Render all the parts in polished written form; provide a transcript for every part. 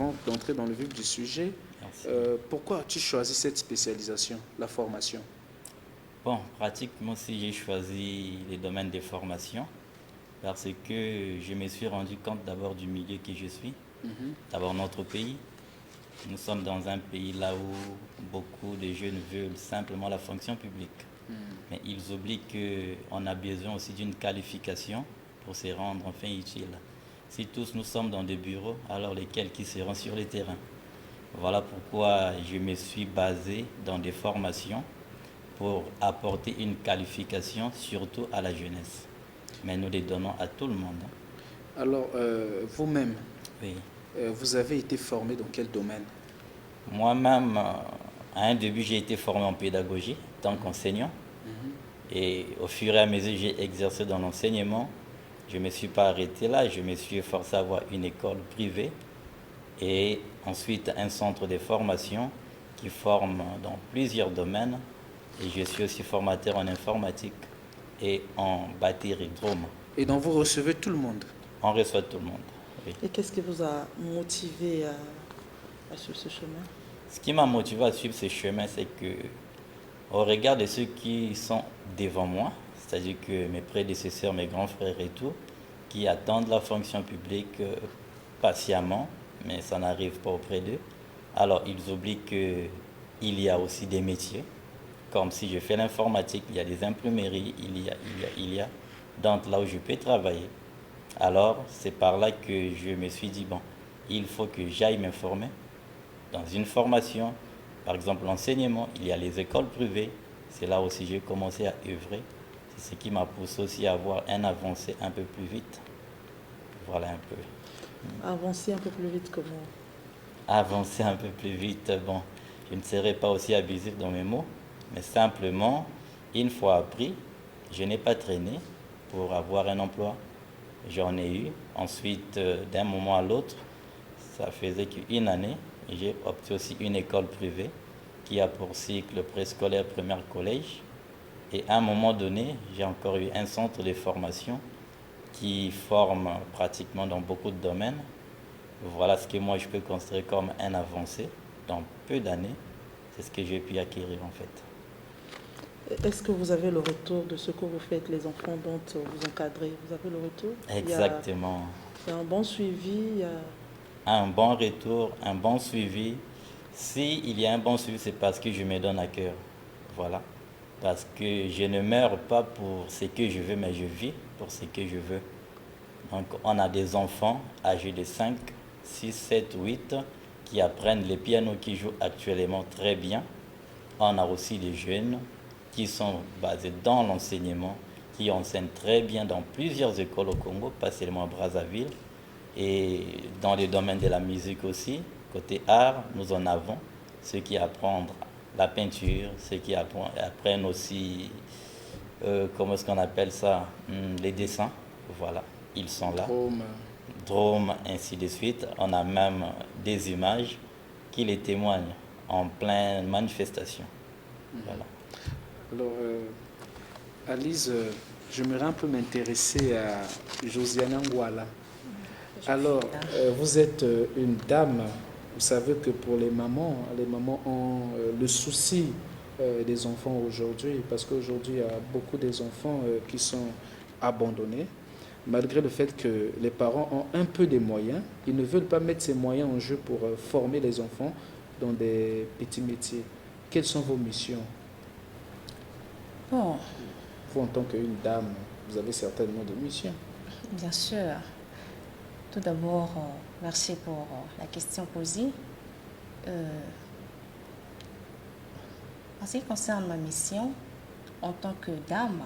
avant d'entrer dans le vif du sujet, Merci. pourquoi as-tu choisi cette spécialisation, la formation? Bon, pratiquement, si j'ai choisi les domaines des formations, parce que je me suis rendu compte d'abord du milieu que je suis, Mhm. d'abord notre pays. Nous sommes dans un pays là où beaucoup de jeunes veulent simplement la fonction publique. Mais ils oublient qu'on a besoin aussi d'une qualification pour se rendre enfin utile. Si tous nous sommes dans des bureaux, alors lesquels qui seront sur le terrain? Voilà pourquoi je me suis basé dans des formations pour apporter une qualification surtout à la jeunesse. Mais nous les donnons à tout le monde, hein. Alors, vous-même, Oui. vous avez été formé dans quel domaine? Moi-même, à un début, j'ai été formé en pédagogie en tant qu'enseignant. Mhm. Et au fur et à mesure, j'ai exercé dans l'enseignement. Je ne me suis pas arrêté là, je me suis efforcé à avoir une école privée et ensuite un centre de formation qui forme dans plusieurs domaines. Et je suis aussi formateur en informatique et en batterie drone. Et donc, vous recevez tout le monde. On reçoit tout le monde. Oui. Et qu'est-ce qui vous a motivé à suivre ce chemin? Ce qui m'a motivé à suivre ce chemin, c'est que, au regard de ceux qui sont devant moi, c'est-à-dire que mes prédécesseurs, mes grands frères et tout, qui attendent la fonction publique patiemment, mais ça n'arrive pas auprès d'eux. Alors ils oublient qu'il y a aussi des métiers, comme si je fais l'informatique, il y a des imprimeries, il y a, donc là où je peux travailler. Alors c'est par là que je me suis dit, bon, il faut que j'aille m'informer dans une formation, par exemple l'enseignement, il y a les écoles privées, c'est là aussi j'ai commencé à œuvrer. C'est ce qui m'a poussé aussi à avoir un avancé un peu plus vite. Voilà un peu. Avancer un peu plus vite comment? Avancer un peu plus vite, bon, je ne serai pas aussi abusif dans mes mots, mais simplement, une fois appris, je n'ai pas traîné pour avoir un emploi. J'en ai eu. Ensuite, d'un moment à l'autre, ça faisait qu'une année, j'ai opté aussi une école privée qui a pour cycle préscolaire, primaire, collège. Et à un moment donné, j'ai encore eu un centre de formation qui forme pratiquement dans beaucoup de domaines. Voilà ce que moi je peux considérer comme un avancé dans peu d'années. C'est ce que j'ai pu acquérir en fait. Est-ce que vous avez le retour de ce que vous faites, les enfants dont vous encadrez? Vous avez le retour? Exactement. Il y a un bon suivi, il y a... Un bon retour, un bon suivi. S'il y a un bon suivi, c'est parce que je me donne à cœur. Voilà. Parce que je ne meurs pas pour ce que je veux, mais je vis pour ce que je veux. Donc, on a des enfants âgés de 5, 6, 7, 8 qui apprennent le piano, qui jouent actuellement très bien. On a aussi des jeunes qui sont basés dans l'enseignement, qui enseignent très bien dans plusieurs écoles au Congo, pas seulement à Brazzaville, et dans les domaines de la musique aussi. Côté art, nous en avons ceux qui apprennent la peinture, ceux qui apprennent aussi, comment est-ce qu'on appelle ça, les dessins. Voilà, ils sont là. Drôme, ainsi de suite. On a même des images qui les témoignent en pleine manifestation. Voilà. Alors, Alice, j'aimerais un peu m'intéresser à Josiane Ngwala. Alors, vous êtes une dame. Vous savez que pour les mamans ont le souci des enfants aujourd'hui, parce qu'aujourd'hui, il y a beaucoup des enfants qui sont abandonnés, malgré le fait que les parents ont un peu des moyens. Ils ne veulent pas mettre ces moyens en jeu pour former les enfants dans des petits métiers. Quelles sont vos missions? Bon, Vous, en tant qu'une dame, vous avez certainement des missions. bien sûr. Tout d'abord, merci pour la question posée. En ce qui concerne ma mission, en tant que dame,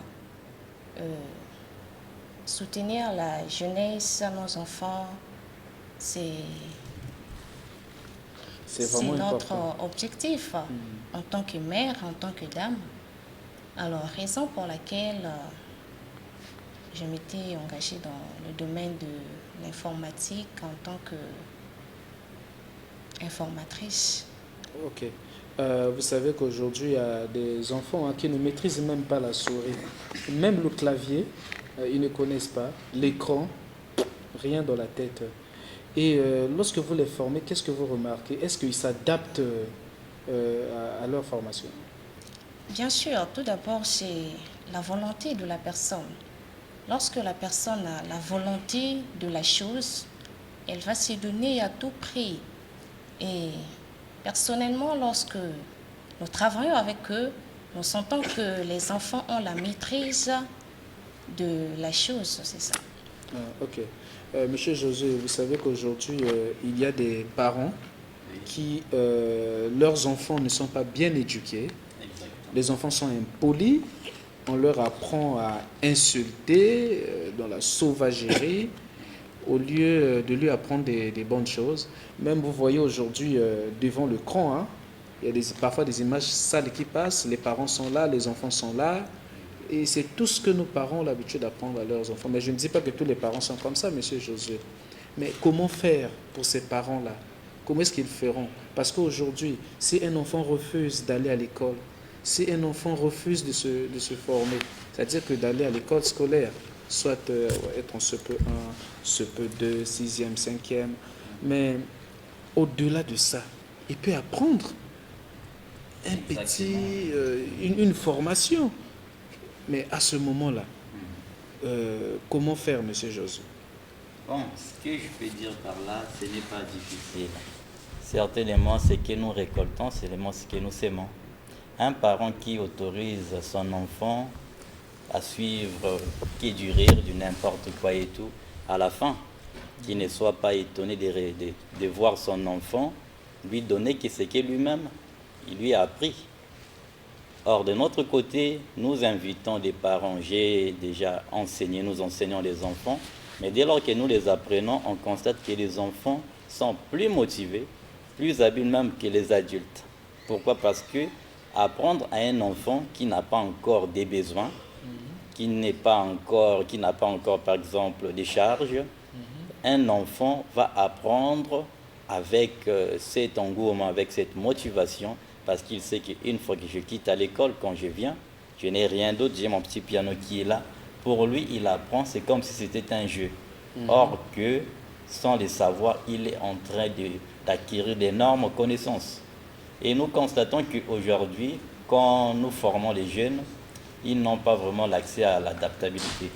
soutenir la jeunesse, nos enfants, c'est vraiment notre important. objectif en tant que mère, en tant que dame. Alors, raison pour laquelle je m'étais engagée dans le domaine de l'informatique en tant qu'informatrice. Ok. Vous savez qu'aujourd'hui, il y a des enfants qui ne maîtrisent même pas la souris. Même le clavier, ils ne connaissent pas. L'écran, rien dans la tête. Et lorsque vous les formez, qu'est-ce que vous remarquez? Est-ce qu'ils s'adaptent à leur formation? Bien sûr, tout d'abord, c'est la volonté de la personne. Lorsque la personne a la volonté de la chose, elle va se donner à tout prix. Et personnellement, lorsque nous travaillons avec eux, nous sentons que les enfants ont la maîtrise de la chose, c'est ça. Ah, ok. Monsieur Josué, vous savez qu'aujourd'hui, il y a des parents qui, leurs enfants ne sont pas bien éduqués. Les enfants sont impolis. On leur apprend à insulter dans la sauvagerie au lieu de lui apprendre des bonnes choses. Même vous voyez aujourd'hui devant le cran, hein, il y a parfois des images sales qui passent. Les parents sont là, les enfants sont là. Et c'est tout ce que nos parents ont l'habitude d'apprendre à leurs enfants. Mais je ne dis pas que tous les parents sont comme ça, monsieur Josué. Mais comment faire pour ces parents-là? Comment est-ce qu'ils feront? Parce qu'aujourd'hui, si un enfant refuse d'aller à l'école, si un enfant refuse de se former, c'est-à-dire que d'aller à l'école scolaire, soit être en CP1, CP2, 6e, 5e, mais au-delà de ça, il peut apprendre une formation. Mais à ce moment-là, comment faire, monsieur Josué? Bon, ce que je peux dire par là, ce n'est pas difficile. Certainement, ce que nous récoltons, c'est ce que nous sémons. Un parent qui autorise son enfant à suivre qui du rire, du n'importe quoi et tout, à la fin, qu'il ne soit pas étonné de voir son enfant lui donner ce que lui-même, il lui a appris. Or, de notre côté, nous invitons des parents, j'ai déjà enseigné, nous enseignons les enfants, mais dès lors que nous les apprenons, on constate que les enfants sont plus motivés, plus habiles même que les adultes. Pourquoi? Parce que apprendre à un enfant qui n'a pas encore des besoins, qui n'a pas encore, par exemple, des charges, un enfant va apprendre avec cet engouement, avec cette motivation, parce qu'il sait qu'une fois que je quitte à l'école, quand je viens, je n'ai rien d'autre, j'ai mon petit piano qui est là. Pour lui, il apprend, c'est comme si c'était un jeu. Or que, sans le savoir, il est en train d'acquérir d'énormes connaissances. Et nous constatons qu'aujourd'hui, quand nous formons les jeunes, ils n'ont pas vraiment l'accès à l'adaptabilité.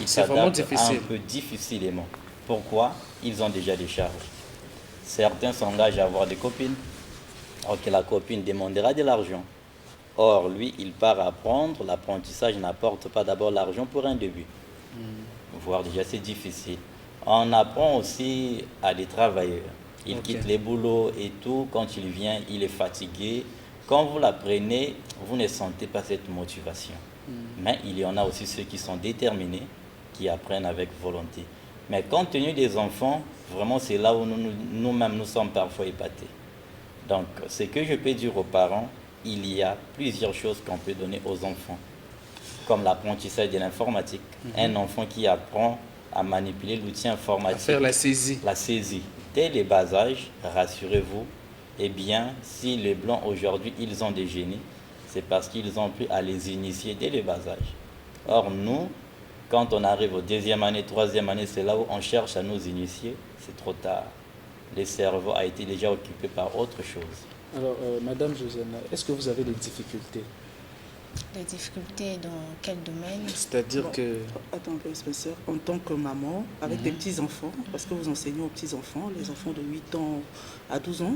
Ils s'adaptent un peu difficilement. Pourquoi? Ils ont déjà des charges. Certains s'engagent à avoir des copines. Alors que la copine demandera de l'argent. Or, lui, il part apprendre. L'apprentissage n'apporte pas d'abord l'argent pour un début. Voire déjà, c'est difficile. On apprend aussi à des travailleurs. Il quitte les boulots et tout. Quand il vient, il est fatigué. Quand vous l'apprenez, vous ne sentez pas cette motivation. Mais il y en a aussi ceux qui sont déterminés, qui apprennent avec volonté. Mais compte tenu des enfants, vraiment, c'est là où nous-mêmes, nous sommes parfois épatés. Donc, ce que je peux dire aux parents, il y a plusieurs choses qu'on peut donner aux enfants, comme l'apprentissage de l'informatique. Un enfant qui apprend à manipuler l'outil informatique. À faire la saisie. La saisie. Dès les bas âges, rassurez-vous, eh bien, si les Blancs aujourd'hui, ils ont des génies, c'est parce qu'ils ont pu à les initier dès les bas âges. Or, nous, quand on arrive aux 2e année, 3e année, c'est là où on cherche à nous initier, c'est trop tard. Le cerveau a été déjà occupé par autre chose. Alors, Madame Josiane, est-ce que vous avez des difficultés? Des difficultés dans quel domaine? C'est-à-dire que... Attends, professeur, en tant que maman, avec des petits-enfants, parce que vous enseignez aux petits-enfants, les enfants de 8 ans à 12 ans,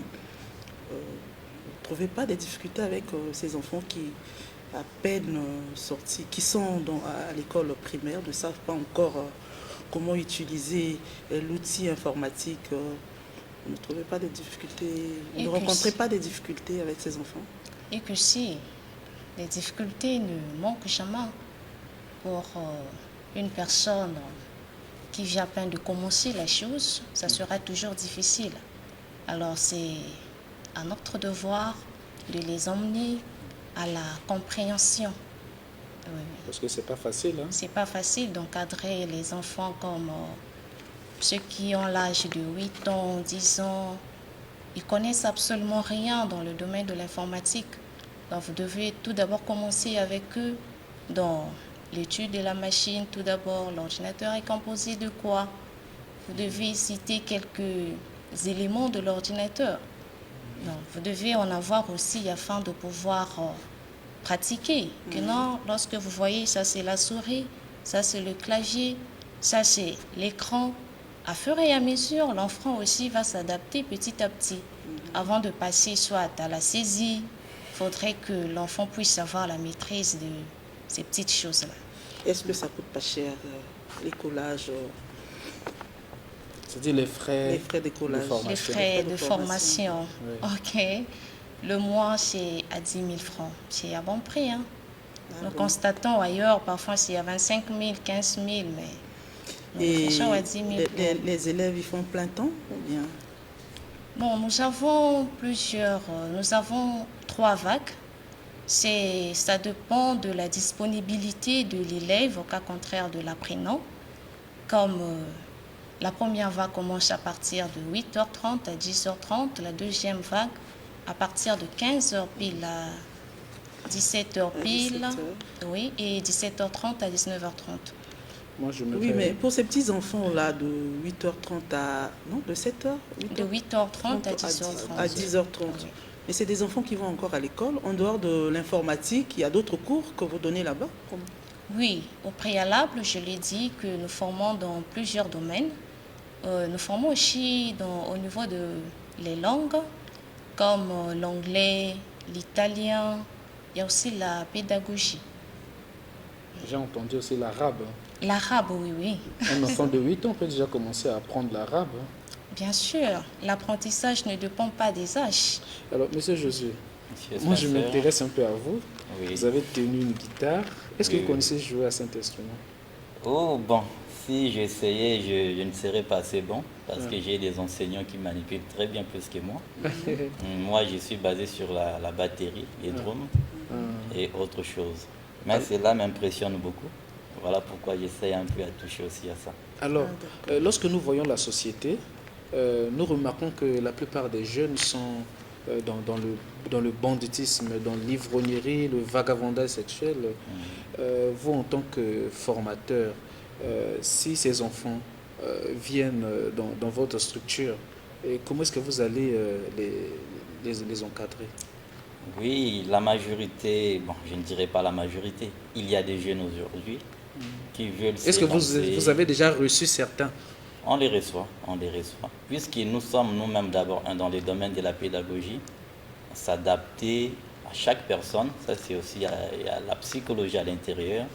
vous ne trouvez pas des difficultés avec ces enfants qui, à peine sortis, qui sont à l'école primaire, ne savent pas encore comment utiliser l'outil informatique? Vous ne trouvez pas de difficultés, vous ne rencontrez pas de difficultés avec ces enfants? Et que si les difficultés ne manquent jamais pour une personne qui vient à peine de commencer la chose, ça sera toujours difficile. Alors c'est à notre devoir de les emmener à la compréhension. Parce que c'est pas facile. Hein? C'est pas facile d'encadrer les enfants comme ceux qui ont l'âge de 8 ans, 10 ans. Ils connaissent absolument rien dans le domaine de l'informatique. Donc vous devez tout d'abord commencer avec eux dans l'étude de la machine. Tout d'abord, l'ordinateur est composé de quoi? vous devez citer quelques éléments de l'ordinateur. Donc, vous devez en avoir aussi afin de pouvoir pratiquer. Que non, lorsque vous voyez, ça c'est la souris, ça c'est le clavier, ça c'est l'écran. À fur et à mesure, l'enfant aussi va s'adapter petit à petit. Avant de passer soit à la saisie, il faudrait que l'enfant puisse avoir la maîtrise de ces petites choses-là. Est-ce que ça coûte pas cher, les collages C'est-à-dire les frais de collage. Les frais de formation. Oui. Ok. Le mois, c'est à 10 000 francs. C'est à bon prix. Hein? Nous constatons ailleurs, parfois c'est à 25 000, 15 000, mais nous Et réfléchissons à 10 000. les élèves, ils font plein temps ou bien? Bon, nous avons nous avons 3 vagues. Ça dépend de la disponibilité de l'élève, au cas contraire de l'apprenant. Comme la première vague commence à partir de 8h30 à 10h30, la deuxième vague à partir de 15h pile à 17h pile, 17h. oui, et 17h30 à 19h30. Moi, je me Oui, fais- mais pour ces petits-enfants-là, de 8h30 à... Non, de 7h De 8h30 à 10h30. À 10h30. Oui. Mais c'est des enfants qui vont encore à l'école. En dehors de l'informatique, il y a d'autres cours que vous donnez là-bas? Oui, au préalable, je l'ai dit que nous formons dans plusieurs domaines. Nous formons aussi au niveau de les langues, comme l'anglais, l'italien, il y a aussi la pédagogie. J'ai entendu aussi l'arabe. L'arabe, oui, oui. Un enfant de 8 ans peut déjà commencer à apprendre l'arabe. Bien sûr, l'apprentissage ne dépend pas des âges. Alors, monsieur Josué, Monsieur moi je Spencer, m'intéresse un peu à vous. Oui. Vous avez tenu une guitare. Est-ce que Oui, vous oui. connaissez jouer à cet instrument? Oh, bon, si j'essayais, je ne serais pas assez bon parce Ouais. que j'ai des enseignants qui manipulent très bien plus que moi. Moi, je suis basé sur la batterie, les drums et autre chose. Mais cela m'impressionne beaucoup. Voilà pourquoi j'essaie un peu à toucher aussi à ça. Alors, lorsque nous voyons la société, nous remarquons que la plupart des jeunes sont dans le banditisme, dans l'ivrognerie, le vagabondage sexuel. Vous, en tant que formateur, si ces enfants viennent dans votre structure, et comment est-ce que vous allez les encadrer? Oui, la majorité, bon, je ne dirais pas la majorité. Il y a des jeunes aujourd'hui qui veulent Est-ce que s'élancer. vous avez déjà reçu certains? On les reçoit, on les reçoit. Puisque nous sommes nous-mêmes d'abord dans les domaines de la pédagogie, s'adapter à chaque personne, ça c'est aussi il y a la psychologie à l'intérieur.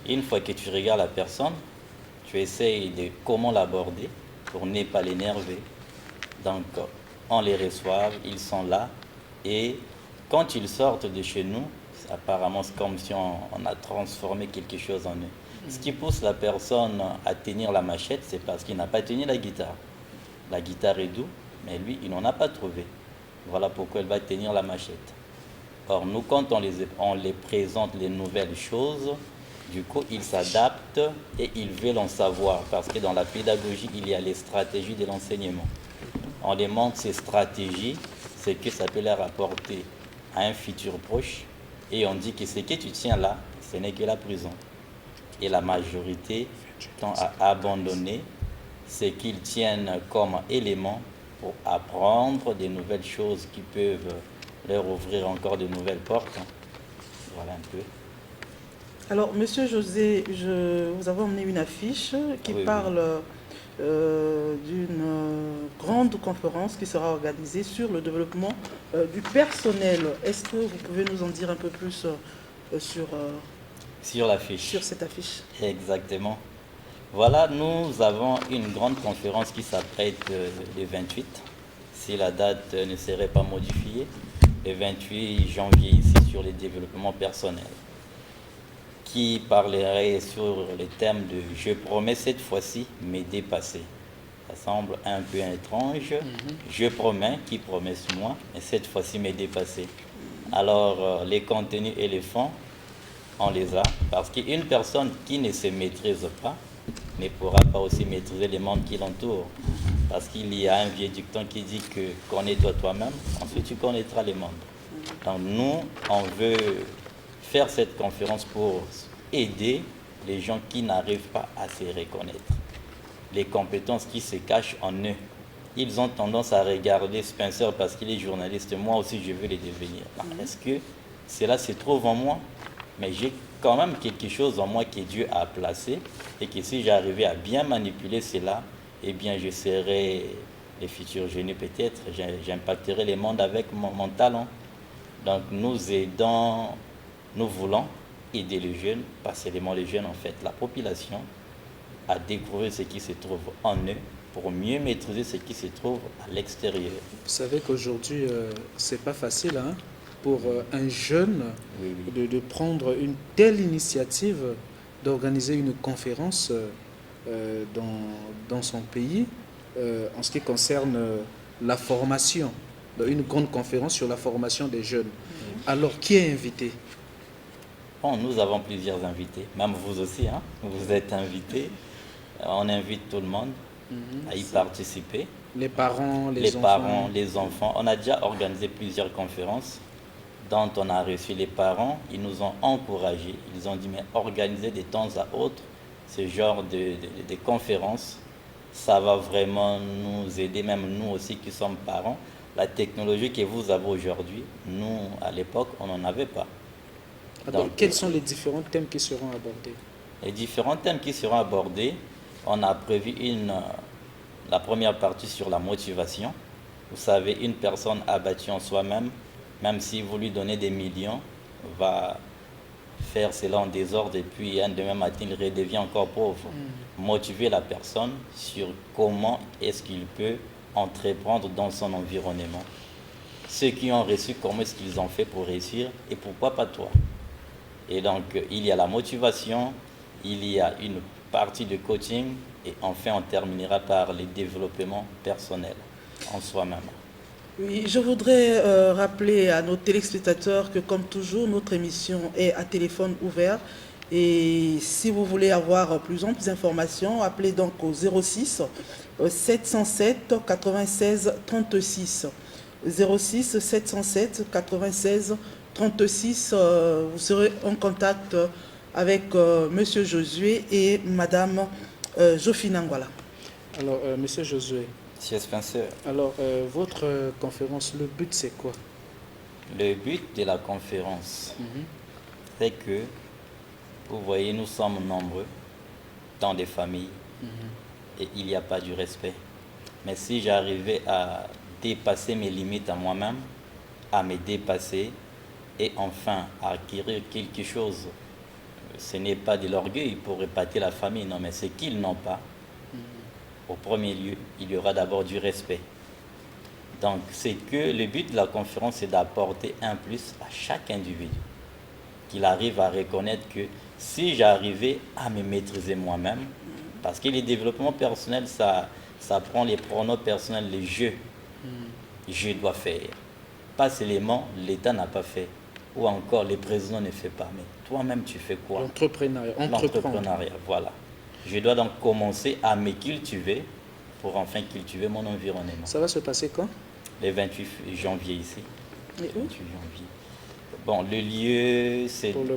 Une fois que tu regardes la personne, tu essayes de comment l'aborder pour ne pas l'énerver. Donc on les reçoit, ils sont là et quand ils sortent de chez nous, apparemment c'est comme si on a transformé quelque chose en eux. Ce qui pousse la personne à tenir la machette, c'est parce qu'il n'a pas tenu la guitare. La guitare est douce, mais lui, il n'en a pas trouvé. Voilà pourquoi il va tenir la machette. Or, nous, quand on les présente les nouvelles choses, du coup, ils s'adaptent et ils veulent en savoir. Parce que dans la pédagogie, il y a les stratégies de l'enseignement. On les montre ces stratégies, c'est que ça peut leur apporter à un futur proche. Et on dit que ce que tu tiens là, ce n'est que la prison. Et la majorité tend à abandonner ce qu'ils tiennent comme élément pour apprendre des nouvelles choses qui peuvent leur ouvrir encore de nouvelles portes. Voilà un peu. Alors, monsieur José, vous avez emmené une affiche qui Oui, parle d'une grande conférence qui sera organisée sur le développement du personnel. Est-ce que vous pouvez nous en dire un peu plus Sur l'affiche. sur cette affiche? Exactement. Voilà, nous avons une grande conférence qui s'apprête le 28, si la date ne serait pas modifiée, le 28 janvier ici sur le développement personnel, qui parlerait sur le thème de « Je promets cette fois-ci me dépasser ». Ça semble un peu étrange. Je promets, qui promet moi, mais cette fois-ci me dépasser. Alors, les contenus et les fonds, on les a, parce qu'une personne qui ne se maîtrise pas ne pourra pas aussi maîtriser le monde qui l'entoure. Parce qu'il y a un vieux dicton qui dit que connais-toi toi-même, ensuite tu connaîtras le monde. Donc nous, on veut faire cette conférence pour aider les gens qui n'arrivent pas à se reconnaître. les compétences qui se cachent en eux. Ils ont tendance à regarder Spencer parce qu'il est journaliste. Moi aussi, je veux les devenir. Est-ce que cela se trouve en moi? Mais j'ai quand même quelque chose en moi que Dieu a placé et que si j'arrivais à bien manipuler cela, eh bien, je serais les futurs génies peut-être. J'impacterai les mondes avec mon talent. Donc, nous voulons aider les jeunes, pas seulement les jeunes en fait, la population, à découvrir ce qui se trouve en eux pour mieux maîtriser ce qui se trouve à l'extérieur. Vous savez qu'aujourd'hui, c'est pas facile pour un jeune de prendre une telle initiative, d'organiser une conférence dans son pays en ce qui concerne la formation, une grande conférence sur la formation des jeunes. Alors, qui est invité? Bon, nous avons plusieurs invités, même vous aussi, vous êtes invités. On invite tout le monde à y participer. Les parents, les enfants. On a déjà organisé plusieurs conférences dont on a reçu les parents. Ils nous ont encouragés. Ils ont dit, mais organisez de temps à autre ce genre de conférences. Ça va vraiment nous aider, même nous aussi qui sommes parents. La technologie que vous avez aujourd'hui, nous, à l'époque, on n'en avait pas. Alors, quels sont les différents thèmes qui seront abordés? Les différents thèmes qui seront abordés, on a prévu la première partie sur la motivation. Vous savez, une personne abattue en soi-même, même si vous lui donnez des millions, va faire cela en désordre et puis un demain matin, il redevient encore pauvre. Motiver la personne sur comment est-ce qu'il peut entreprendre dans son environnement. Ceux qui ont réussi, comment est-ce qu'ils ont fait pour réussir et pourquoi pas toi? Et donc, il y a la motivation, il y a une partie de coaching et enfin, on terminera par les développements personnels en soi-même. Oui, je voudrais rappeler à nos téléspectateurs que, comme toujours, notre émission est à téléphone ouvert. Et si vous voulez avoir plus d'informations, appelez donc au 06 707 96 36. 06 707 96 36. Vous serez en contact avec Monsieur Josué et Madame Jofina Anguala. Alors, Monsieur Josué. Monsieur Spencer. Alors, votre conférence, le but c'est quoi? Le but de la conférence, c'est que, vous voyez, nous sommes nombreux dans des familles et il n'y a pas du respect. Mais si j'arrivais à dépasser mes limites à moi-même, à me dépasser et enfin à acquérir quelque chose, ce n'est pas de l'orgueil pour épater la famille, non, mais c'est qu'ils n'ont pas. Au premier lieu, il y aura d'abord du respect. Donc, c'est que le but de la conférence, c'est d'apporter un plus à chaque individu. Qu'il arrive à reconnaître que si j'arrivais à me maîtriser moi-même, parce que le développement personnel, ça prend les pronoms personnels, les jeux. Je dois faire. Pas seulement l'État n'a pas fait, ou encore les présidents ne font pas, mais toi-même tu fais quoi? L'entrepreneuriat, voilà. Je dois donc commencer à me cultiver pour enfin cultiver mon environnement. Ça va se passer quand? Le 28 janvier ici. Et où? 28 janvier. Bon, le lieu,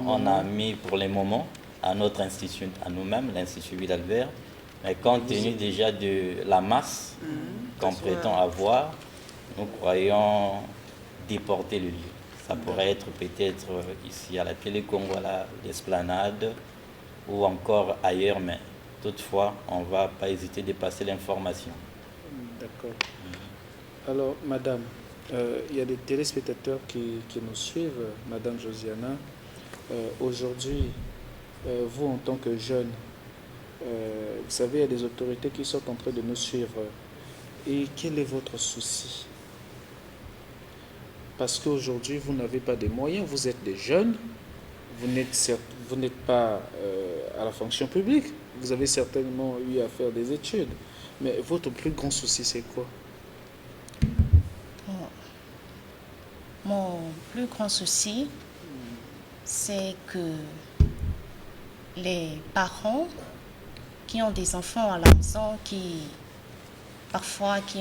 on a mis pour le moment à notre institut, à nous-mêmes, l'Institut Vidalbert. Mais compte tenu déjà de la masse qu'on prétend avoir, nous croyons déporter le lieu. Ça pourrait être peut-être ici à la Télécom, voilà, l'Esplanade, ou encore ailleurs, mais toutefois, on ne va pas hésiter de passer l'information. D'accord. Alors, madame, il y a des téléspectateurs qui nous suivent, madame Josiana. Aujourd'hui, vous, en tant que jeune, vous savez, il y a des autorités qui sont en train de nous suivre. Et quel est votre souci? Parce qu'aujourd'hui, vous n'avez pas de moyens, vous êtes des jeunes, vous n'êtes pas à la fonction publique, vous avez certainement eu à faire des études. Mais votre plus grand souci, c'est quoi? Mon plus grand souci, c'est que les parents qui ont des enfants à la maison, qui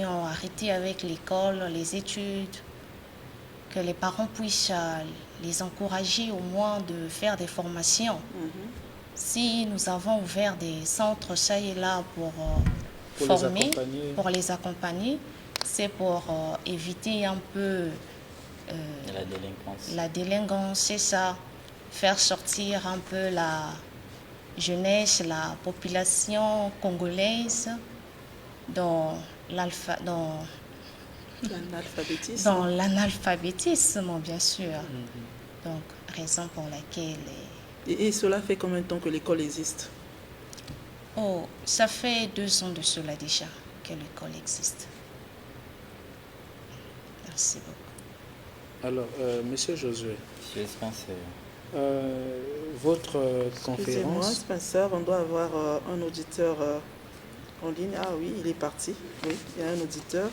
ont arrêté avec l'école, les études, que les parents puissent les encourager au moins de faire des formations. Si nous avons ouvert des centres ça et là pour formés pour les accompagner. C'est pour éviter un peu la délinquance, c'est ça. Faire sortir un peu la jeunesse, la population congolaise dans l'analphabétisme, bien sûr. Donc, raison pour laquelle... Et cela fait combien de temps que l'école existe? Oh, ça fait 2 ans de cela déjà que l'école existe. Merci beaucoup. Alors, Monsieur Josué, Monsieur Spencer. Votre Excusez-moi, conférence... Spencer, on doit avoir un auditeur en ligne. Ah oui, il est parti. Oui, il y a un auditeur.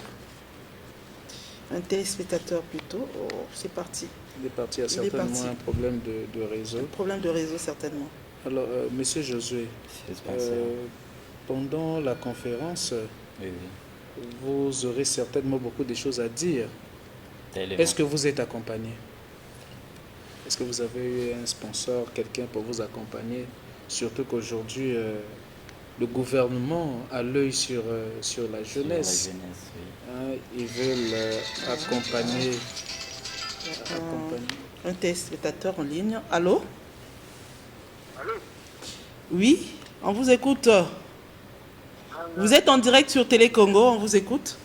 Un téléspectateur plutôt. Oh, c'est parti. Il est parti, il y a certainement un problème de réseau. Un problème de réseau, certainement. Alors, Monsieur Josué, pendant la conférence, vous aurez certainement beaucoup de choses à dire. Est-ce que vous êtes accompagné? Est-ce que vous avez eu un sponsor, quelqu'un pour vous accompagner? Surtout qu'aujourd'hui, le gouvernement a l'œil sur la jeunesse. Ils veulent accompagner. Un téléspectateur en ligne. Allô? Allô? Oui, on vous écoute. Vous êtes en direct sur Télé Congo, on vous écoute.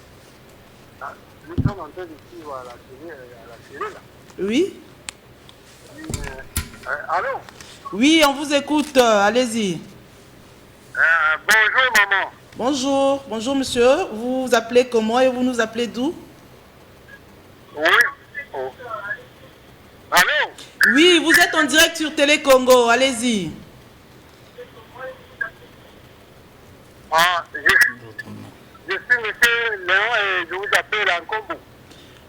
Nous sommes en train de suivre à la télé là. Oui? Allô? Oui, on vous écoute. Allez-y. Bonjour maman. Bonjour, bonjour monsieur. Vous vous appelez comment et vous nous appelez d'où? Oui. Oh. Allô? Oui, vous êtes en direct sur Télé Congo. Allez-y. Je suis monsieur Léon et je vous appelle en Combo.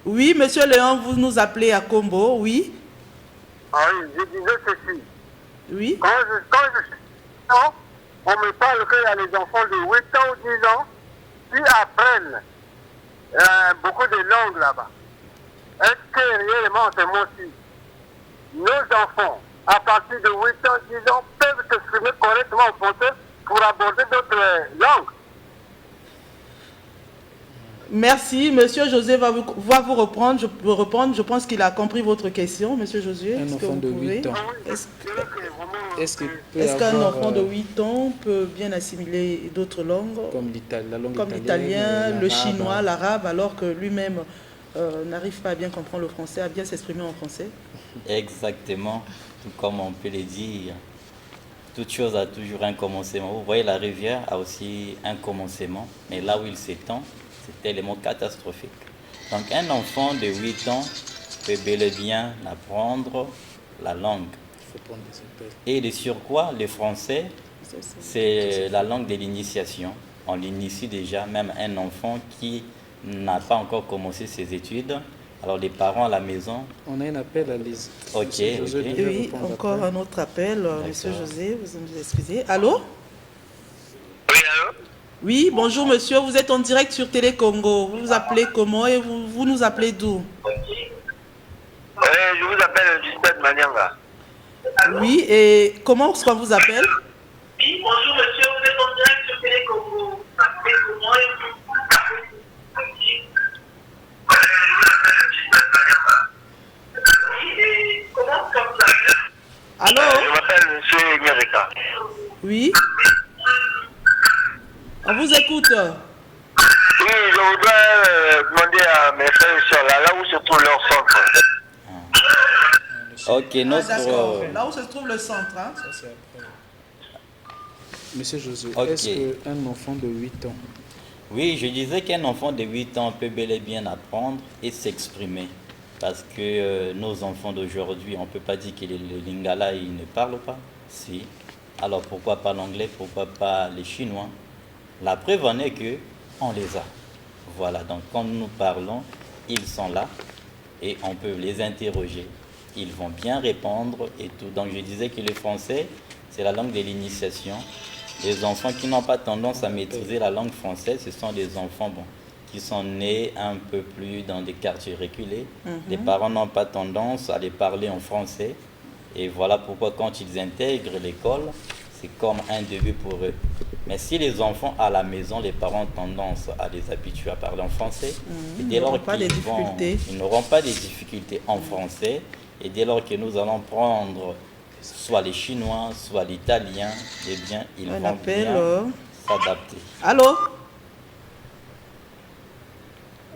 Oui, monsieur Léon, vous nous appelez à Combo, oui. Ah oui, je disais ceci. Oui. Quand je suis là, on me parle qu'il y a les enfants de 8 ans ou 10 ans qui apprennent beaucoup de langues là-bas. Est-ce que réellement c'est moi aussi? Nos enfants, à partir de 8 ans, 10 ans, peuvent s'exprimer correctement en français pour aborder d'autres langues. Merci. Monsieur José va vous reprendre. Je pense qu'il a compris votre question, monsieur Josué. Un enfant de 8 ans. Est-ce qu'un enfant de 8 ans peut bien assimiler d'autres langues comme l'italien, le chinois, l'arabe, alors que lui-même n'arrive pas à bien comprendre le français, à bien s'exprimer en français? Exactement. Tout comme on peut le dire, toute chose a toujours un commencement. Vous voyez, la rivière a aussi un commencement, mais là où il s'étend, c'est tellement catastrophique. Donc un enfant de 8 ans peut bel et bien apprendre la langue. Et de surcroît, le français, c'est la langue de l'initiation. On l'initie déjà, même un enfant qui n'a pas encore commencé ses études. Alors les parents à la maison... On a un appel à Lise. Ok. Oui, encore un autre appel. Monsieur José, vous nous excusez. Allô? Oui, allô? Oui, bonjour monsieur, vous êtes en direct sur Télé Congo. Vous vous appelez comment et vous nous appelez d'où? Je vous appelle Justin Manianga. Oui, et comment est-ce qu'on vous appelle? Oui, bonjour monsieur, vous êtes en direct sur Télé Congo. Vous appelez comment et comment est-ce qu'on vous appelle? Allô? Je m'appelle monsieur Nyareka. Oui. On vous écoute. Oui, je voudrais demander à mes frères et sœurs là où se trouve leur centre. Ok, D'accord. Là où se trouve le centre. Hein? Monsieur Josué, Ok. est-ce qu'un enfant de 8 ans... Oui, je disais qu'un enfant de 8 ans peut bel et bien apprendre et s'exprimer. Parce que nos enfants d'aujourd'hui, on ne peut pas dire que le lingala, ils ne parlent pas. Si. Alors pourquoi pas l'anglais, pourquoi pas les chinois? La preuve en est que on les a. Voilà, donc quand nous parlons, ils sont là et on peut les interroger. Ils vont bien répondre et tout. Donc je disais que le français, c'est la langue de l'initiation. Les enfants qui n'ont pas tendance à maîtriser la langue française, ce sont des enfants qui sont nés un peu plus dans des quartiers reculés. Les parents n'ont pas tendance à les parler en français. Et voilà pourquoi quand ils intègrent l'école, c'est comme un début pour eux. Mais si les enfants à la maison, les parents ont tendance à les habituer à parler en français, et dès lors ils n'auront pas des difficultés en français, et dès lors que nous allons prendre soit les Chinois, soit l'italien, eh bien, ils vont bien s'adapter. Allô?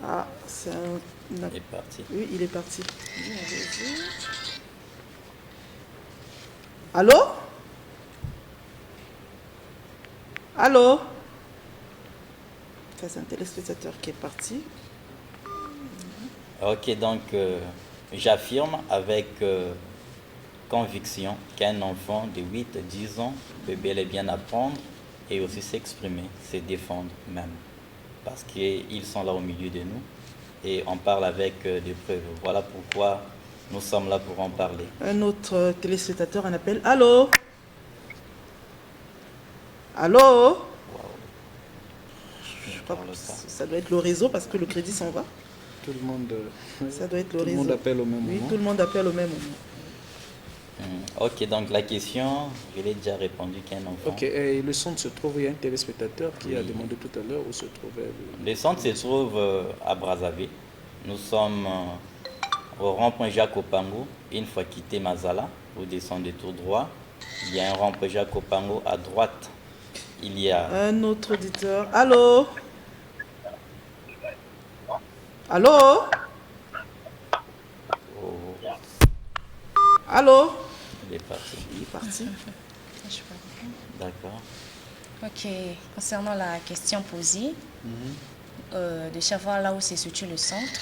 Ah, c'est un... Il est parti. Oui, il est parti. Allô? Allô? Ça, c'est un téléspectateur qui est parti. Ok, donc j'affirme avec conviction qu'un enfant de 8-10 ans peut bel et bien apprendre et aussi s'exprimer, se défendre même. Parce qu'ils sont là au milieu de nous et on parle avec des preuves. Voilà pourquoi nous sommes là pour en parler. Un autre téléspectateur, un appel. Allô? Allô? Ça doit être le réseau parce que le crédit s'en va. Tout le monde, ça doit être le tout réseau. Le monde appelle au même moment. Oui, tout le monde appelle au même moment. Ok, donc la question, je l'ai déjà répondu qu'un enfant. Ok, et le centre se trouve, il y a un téléspectateur qui a demandé tout à l'heure où se trouvait. Le centre se trouve à Brazzaville. Nous sommes au rond-point Jacques Opango. Une fois quitté Mazala, vous descendez tout droit. Il y a un rond-point Jacques Opango à droite. Il y a... Un autre auditeur. Allô? Allô? Oh. Allô? Il est parti. Il est parti. D'accord. Ok, concernant la question posée, de savoir là où se situe le centre.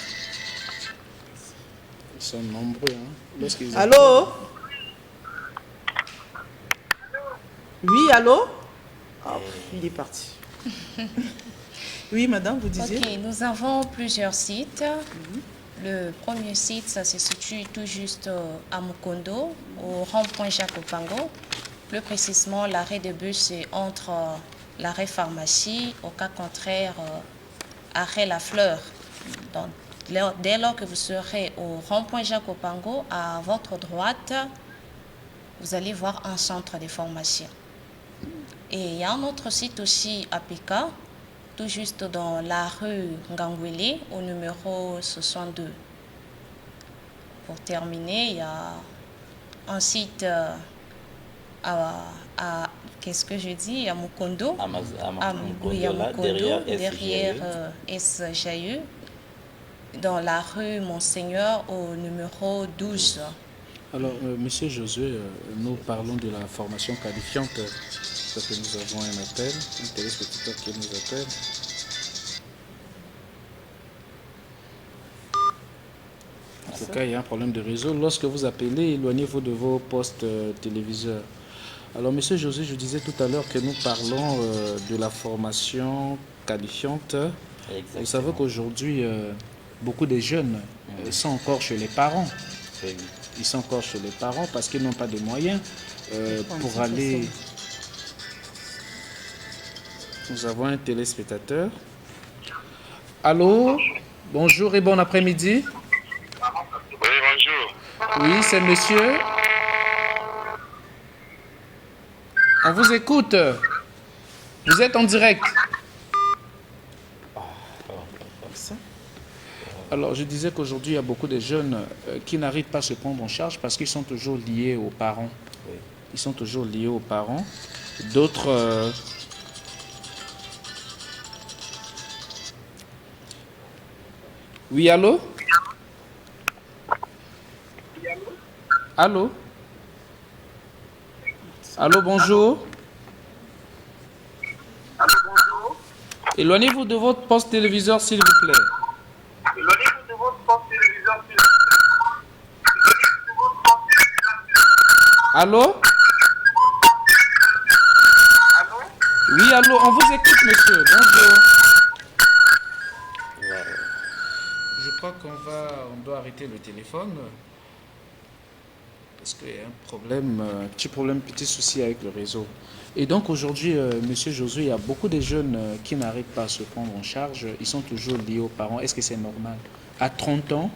Ils sont nombreux. Hein, allô? Oui, allô? Oh, il est parti. Oui, madame, vous disiez? Ok, nous avons plusieurs sites. Le premier site, ça se situe tout juste à Mukondo, au rond-point Jacques Opango. Plus précisément, l'arrêt de bus est entre l'arrêt pharmacie, au cas contraire, arrêt La Fleur. Donc, dès lors que vous serez au rond-point Jacques Opango, à votre droite, vous allez voir un centre de formation. Et il y a un autre site aussi à Pika, tout juste dans la rue Ngangwele, au numéro 62. Pour terminer, il y a un site qu'est-ce que je dis, à Mukondo, derrière SJE, dans la rue Monseigneur, au numéro 12. Alors, Monsieur Josué, nous parlons de la formation qualifiante, parce que nous avons un appel, un téléspectateur qui nous appelle. En tout cas, il y a un problème de réseau. Lorsque vous appelez, éloignez-vous de vos postes téléviseurs. Alors, Monsieur Josué, je disais tout à l'heure que nous parlons de la formation qualifiante. Exactement. Vous savez qu'aujourd'hui, beaucoup de jeunes sont encore chez les parents. Ils sont encore chez les parents parce qu'ils n'ont pas de moyens pour aller... Nous avons un téléspectateur. Allô? Bonjour et bon après-midi. Oui, bonjour. Oui, c'est monsieur. On vous écoute. Vous êtes en direct. Alors, je disais qu'aujourd'hui, il y a beaucoup de jeunes qui n'arrivent pas à se prendre en charge parce qu'ils sont toujours liés aux parents. Ils sont toujours liés aux parents. D'autres... Oui, allô? Allô? Allô, bonjour. Éloignez-vous de votre poste téléviseur, s'il vous plaît. Allô? Oui, allô, on vous écoute, monsieur. Bonjour. Je crois qu'on doit arrêter le téléphone parce qu'il y a un problème, petit souci avec le réseau. Et donc aujourd'hui, monsieur Josué, il y a beaucoup de jeunes qui n'arrivent pas à se prendre en charge. Ils sont toujours liés aux parents. Est-ce que c'est normal? À 30 ans,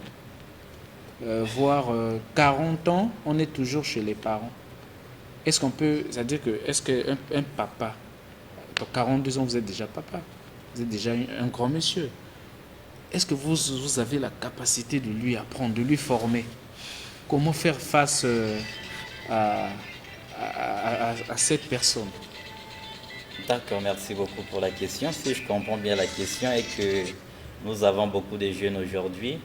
voire 40 ans, on est toujours chez les parents. Est-ce qu'on peut, c'est-à-dire que, est-ce qu'un papa dans 42 ans, vous êtes déjà papa. Vous êtes déjà un grand monsieur. Est-ce que vous avez la capacité de lui apprendre, de lui former? Comment faire face à cette personne? D'accord, merci beaucoup pour la question. Si je comprends bien la question, est que nous avons beaucoup de jeunes aujourd'hui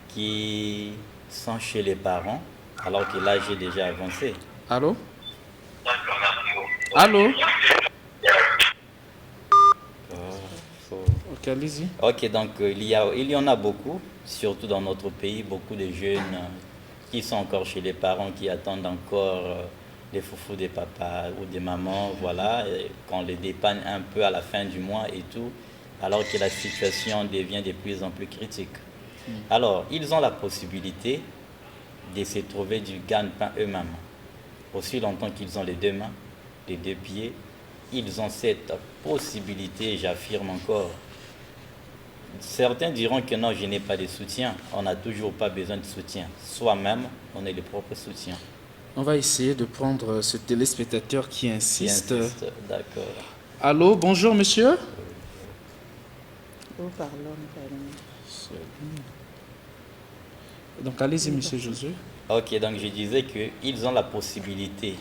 qui sont chez les parents alors que l'âge est déjà avancé. Allô? Allô? Ok, allez-y. Ok, donc il y en a beaucoup, surtout dans notre pays, beaucoup de jeunes qui sont encore chez les parents, qui attendent encore des foufous des papas ou des mamans, voilà, et qu'on les dépanne un peu à la fin du mois et tout, alors que la situation devient de plus en plus critique. Alors, ils ont la possibilité de se trouver du gagne-pain eux-mêmes. Aussi longtemps qu'ils ont les deux mains, les deux pieds, ils ont cette possibilité, j'affirme encore. Certains diront que non, je n'ai pas de soutien. On n'a toujours pas besoin de soutien. Soi-même, on est le propre soutien. On va essayer de prendre ce téléspectateur qui insiste. D'accord. Allô, bonjour monsieur. Donc allez-y monsieur Josué. Ok, donc je disais qu'ils ont la possibilité.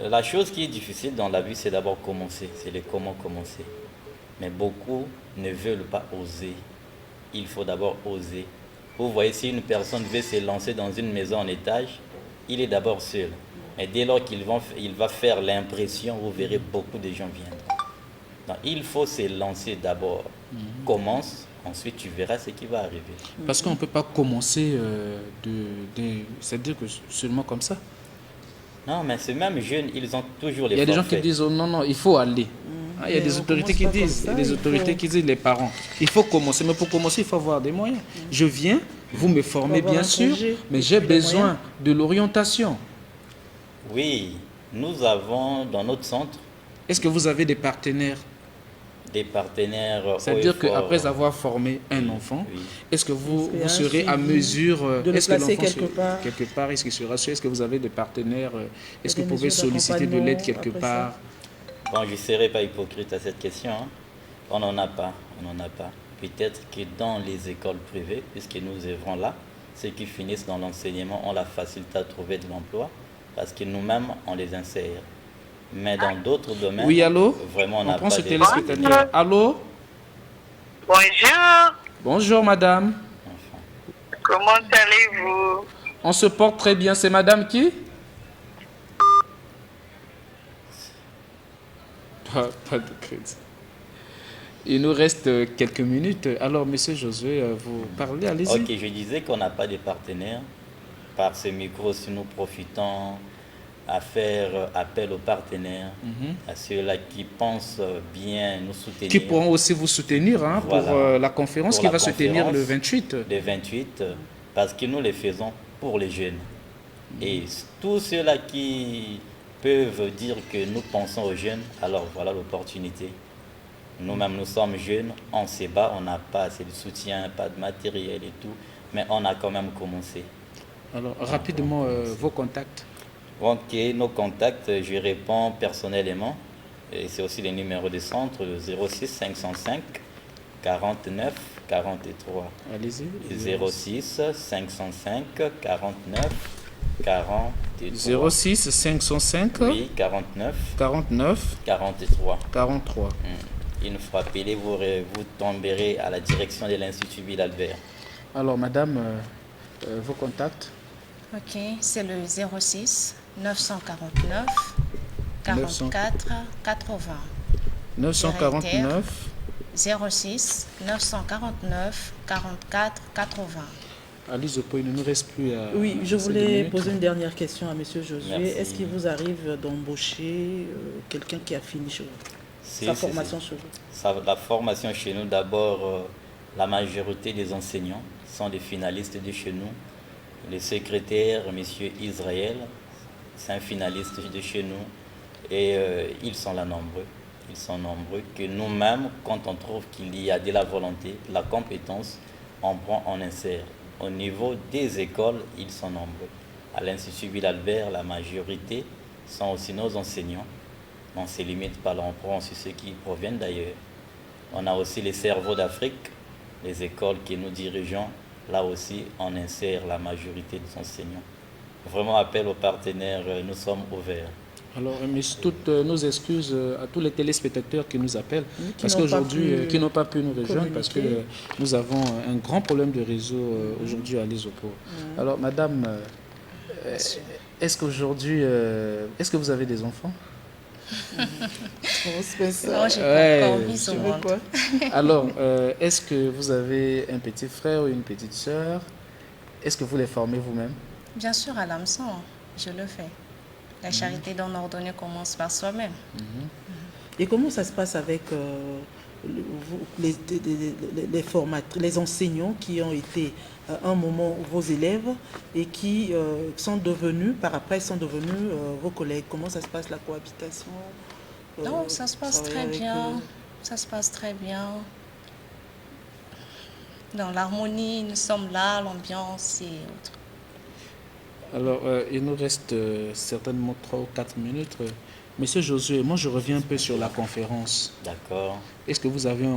La chose qui est difficile dans la vie, c'est d'abord commencer. C'est le comment commencer. Mais beaucoup ne veulent pas oser. Il faut d'abord oser. Vous voyez, si une personne veut se lancer dans une maison en étage, il est d'abord seul. Mais dès lors qu'il va faire l'impression, vous verrez beaucoup de gens viendront. Donc il faut se lancer d'abord. Commence, ensuite tu verras ce qui va arriver. Parce qu'on ne peut pas commencer c'est-à-dire que seulement comme ça. Non, mais ces mêmes jeunes, ils ont toujours les Il y a des gens forfaits. qui disent oh, non, il faut aller. Il y a des autorités qui disent, qui disent les parents, il faut commencer. Mais pour commencer, il faut avoir des moyens. Je viens, vous me formez bien sûr, mais j'ai besoin de l'orientation. Oui, nous avons dans notre centre Est-ce que vous avez des partenaires? des partenaires. C'est-à-dire qu'après avoir formé un enfant, est-ce que vous serez à mesure de le placer quelque part? Est-ce qu'il sera sûr? Est-ce que vous avez des partenaires? Est-ce que vous pouvez solliciter de l'aide quelque part? Bon, je ne serai pas hypocrite à cette question. Hein. On n'en a pas. Peut-être que dans les écoles privées, puisque nous œuvrons là, ceux qui finissent dans l'enseignement ont la facilité à trouver de l'emploi parce que nous-mêmes, on les insère. Mais dans d'autres domaines, oui, allô? vraiment, on n'a pas ce de... téléspectateur. Allô? Bonjour. Bonjour, madame. Comment allez-vous? On se porte très bien. C'est madame qui? Pas de crédit. Il nous reste quelques minutes. Alors, monsieur Josué, vous parlez, allez-y. Ok, je disais qu'on n'a pas de partenaires. Par ce micro, si nous profitons à faire appel aux partenaires, à ceux-là qui pensent bien nous soutenir. Qui pourront aussi vous soutenir voilà, pour la conférence qui va se tenir le 28. Le 28, parce que nous les faisons pour les jeunes. Et tous ceux-là qui peuvent dire que nous pensons aux jeunes, alors voilà l'opportunité. Nous-mêmes, nous sommes jeunes, on se bat, on n'a pas assez de soutien, pas de matériel et tout, mais on a quand même commencé. Alors, rapidement, vos contacts. Ok, nos contacts, je réponds personnellement. Et c'est aussi les numéros de centre, 06 505 49 43. Allez-y. 06 505 49 43. 06 505 oui, 49 43. Une fois appelé, vous tomberez à la direction de l'Institut Bill-Albert. Alors, madame, vos contacts? Ok, c'est le 06 949 44 80. 949 06 949 44 80. Alice Opoy, il ne nous reste plus à... Oui, je voulais poser une dernière question à M. Josué. Est-ce qu'il vous arrive d'embaucher quelqu'un qui a fini chez vous? Sa formation chez vous? La formation chez nous, d'abord, la majorité des enseignants sont des finalistes de chez nous. Le secrétaire, M. Israël, c'est un finaliste de chez nous. Et ils sont là nombreux. Ils sont nombreux que nous-mêmes, quand on trouve qu'il y a de la volonté, de la compétence, on prend, on insère. Au niveau des écoles, ils sont nombreux. À l'Institut Bill-Albert, la majorité sont aussi nos enseignants. On ne se limite pas là, on prend aussi ceux qui proviennent d'ailleurs. On a aussi les cerveaux d'Afrique, les écoles que nous dirigeons. Là aussi, on insère la majorité des enseignants. Vraiment, appel aux partenaires, nous sommes ouverts. Alors, mais toutes nos excuses à tous les téléspectateurs qui nous appellent, Oui, parce qu'aujourd'hui, qui n'ont pas pu nous rejoindre, parce que nous avons un grand problème de réseau aujourd'hui à l'Isopo. Alors, madame, est-ce qu'aujourd'hui, est-ce que vous avez des enfants? On se fait ça. Non, j'ai Ouais, pas encore mis Tu ce veux monde. quoi? Alors, est-ce que vous avez un petit frère ou une petite sœur? Est-ce que vous les formez vous-même? Bien sûr, à l'hameçon, je le fais. La charité d'un ordonné commence par soi-même. Et comment ça se passe avec les enseignants qui ont été à un moment vos élèves et qui sont devenus, par après, sont devenus vos collègues? Comment ça se passe la cohabitation? Non, ça se passe travailler très avec bien. eux? Ça se passe très bien. Dans l'harmonie, nous sommes là, l'ambiance et autres. Alors, il nous reste certainement 3 ou 4 minutes. Monsieur Josué, moi je reviens un peu sur la conférence. D'accord. Est-ce que vous avez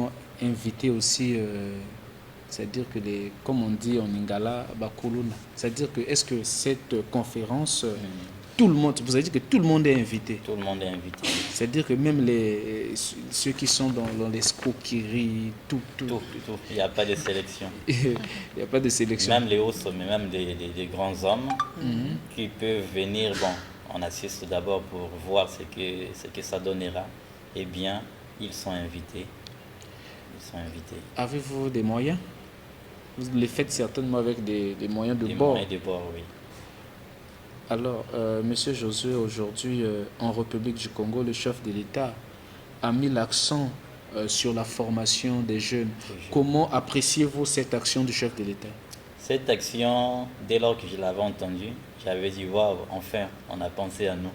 invité aussi, c'est-à-dire que comme on dit en Lingala, Bakuluna, c'est-à-dire que est-ce que cette conférence, tout le monde, vous avez dit que tout le monde est invité, Tout le monde est invité. c'est-à-dire que même ceux qui sont dans les escroqueries, tout. Tout. Il n'y a pas de sélection. Il n'y a pas de sélection. Même les hauts sommets, même des grands hommes qui peuvent venir, bon, on assiste d'abord pour voir ce que ça donnera. Eh bien, ils sont invités. Ils sont invités. Avez-vous des moyens? Vous les faites certainement avec des moyens de Des bord. moyens de bord, oui. Alors, Monsieur Josué, aujourd'hui, en République du Congo, le chef de l'État a mis l'accent sur la formation des jeunes. Comment appréciez-vous cette action du chef de l'État? Cette action, dès lors que je l'avais entendue, j'avais dit, waouh, enfin, on a pensé à nous.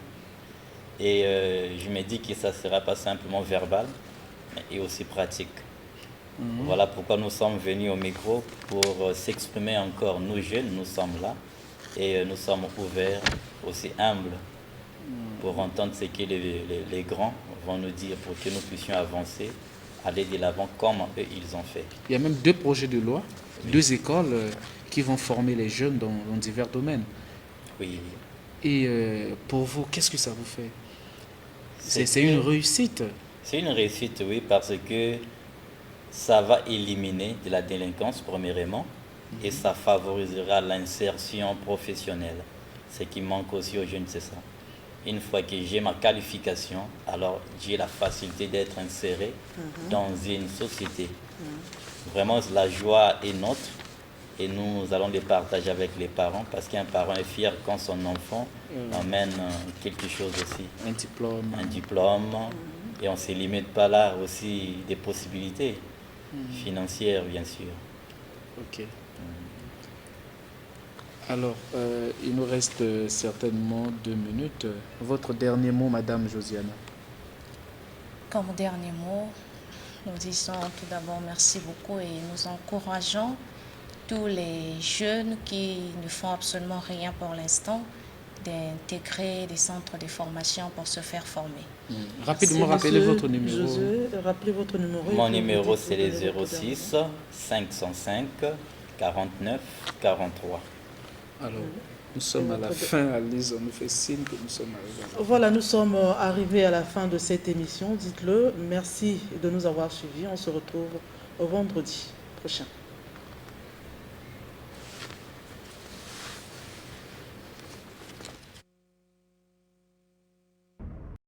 Et je me dis que ça ne sera pas simplement verbal, mais aussi pratique. Voilà pourquoi nous sommes venus au micro, pour s'exprimer encore. Nous jeunes, nous sommes là. Et nous sommes ouverts, aussi humbles, pour entendre ce que les grands vont nous dire, pour que nous puissions avancer, aller de l'avant comme eux ils ont fait. Il y a même 2 projets de loi, 2 écoles qui vont former les jeunes dans divers domaines. Oui. Et pour vous, qu'est-ce que ça vous fait? C'est une réussite. C'est une réussite, oui, parce que ça va éliminer de la délinquance, premièrement, et ça favorisera l'insertion professionnelle. Ce qui manque aussi aux jeunes, c'est ça. Une fois que j'ai ma qualification, alors j'ai la facilité d'être inséré dans une société. Vraiment, la joie est nôtre et nous allons les partager avec les parents, parce qu'un parent est fier quand son enfant emmène quelque chose aussi. Un diplôme. Un diplôme. Et on ne se limite pas là, aussi des possibilités financières, bien sûr. Ok. Alors, il nous reste certainement 2 minutes. Votre dernier mot, Madame Josiana? Comme dernier mot, nous disons tout d'abord merci beaucoup et nous encourageons tous les jeunes qui ne font absolument rien pour l'instant d'intégrer des centres de formation pour se faire former. Rapidement, rappelez votre numéro. Josué, rappelez votre numéro. Mon numéro, c'est les 06 505 49 43. Alors, nous sommes à la fin, Alice, on nous fait signe que nous sommes arrivés. Voilà, nous sommes arrivés à la fin de cette émission. Dites-le. Merci de nous avoir suivis. On se retrouve au vendredi prochain.